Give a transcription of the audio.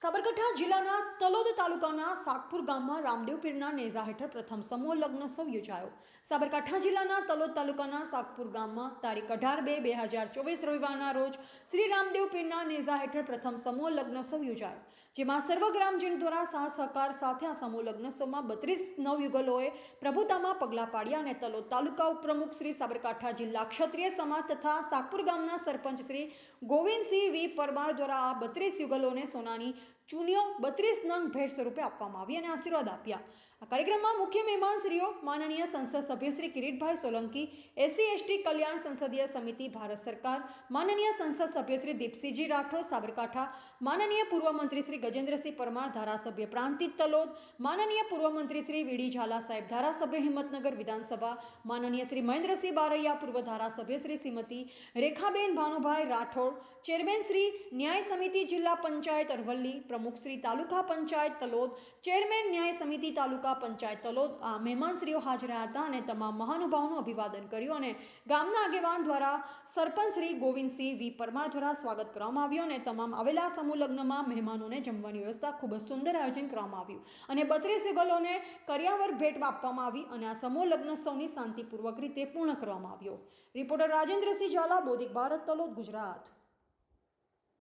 સાબરકાંઠા જિલ્લાના તલોદ તાલુકાના સાગપુર ગામમાં રામદેવ પીરના નેજા હેઠળ પ્રથમ સમૂહ લગ્નોત્સવ યોજાયો. સાબરકાંઠા જિલ્લાના તલોદ તાલુકાના સાગપુર ગામમાં તારીખ 18/2/2024 રવિવારના રોજ શ્રી રામદેવ પીરના નેજા હેઠળ પ્રથમ સમૂહ લગ્નોત્સવ યોજાયો, જેમાં સર્વ ગ્રામજનો દ્વારા સાથ સહકાર સાથે આ સમૂહ લગ્નોત્સવમાં 32 નવયુગલોએ પ્રભુતામાં પગલાં પાડ્યા અને તલોદ તાલુકા ઉપપ્રમુખ શ્રી સાબરકાંઠા જિલ્લા ક્ષત્રિય સમાજ તથા સાગપુર ગામના સરપંચ શ્રી ગોવિંદસિંહ વી પરમાર દ્વારા આ 32 યુગલોને સોનાની ચૂનીઓ 32 નંગ ભેટ સ્વરૂપે આપવામાં આવી અને આશીર્વાદ આપ્યા. આ કાર્યક્રમમાં મુખ્ય મહેમાનશ્રીઓ માનનીય સંસદ સભ્ય શ્રી કિરીટભાઈ સોલંકી, SC/ST કલ્યાણ સંસદીય સમિતિ ભારત સરકાર, માનનીય સંસદ સભ્ય શ્રી દીપસિંહજી રાઠોડ સાબરકાંઠા, માનનીય પૂર્વ મંત્રી શ્રી ગજેન્દ્રસિંહ પરમાર ધારાસભ્ય પ્રાંતિજ તલોદ, માનનીય પૂર્વ મંત્રી શ્રી વીડી ઝાલા સાહેબ ધારાસભ્ય હિંમતનગર વિધાનસભા, માનનીય શ્રી મહેન્દ્રસિંહ બારૈયા પૂર્વ ધારાસભ્ય શ્રી શ્રીમતી રેખાબેન ભાનુભાઈ રાઠોડ, ચેરમેન શ્રી ન્યાય સમિતિ જિલ્લા પંચાયત અરવલ્લી, પ્રમુખ શ્રી તાલુકા પંચાયત તલોદ, ચેરમેન ન્યાય સમિતિ તાલુકા પંચાયત તલોદ આ મહેમાનશ્રીઓ હાજર હતા અને તમામ મહાનુભાવોનું અભિવાદન કર્યું અને ગામના આગેવાન દ્વારા સરપંચ શ્રી ગોવિંદસિંહ વી પરમાર દ્વારા સ્વાગત કરવામાં આવ્યું અને તમામ આવેલા સમૂહ લગ્નમાં મહેમાનોને જમવાની વ્યવસ્થા ખૂબ જ સુંદર આયોજન કરવામાં આવ્યું અને 32 યુગલોને કરિયાવર ભેટ આપવામાં આવી અને આ સમૂહ લગ્નોત્સવની શાંતિપૂર્વક રીતે પૂર્ણ કરવામાં આવ્યો. રિપોર્ટર રાજેન્દ્રસિંહ ઝાલા, બોધિક ભારત, તલોદ, ગુજરાત.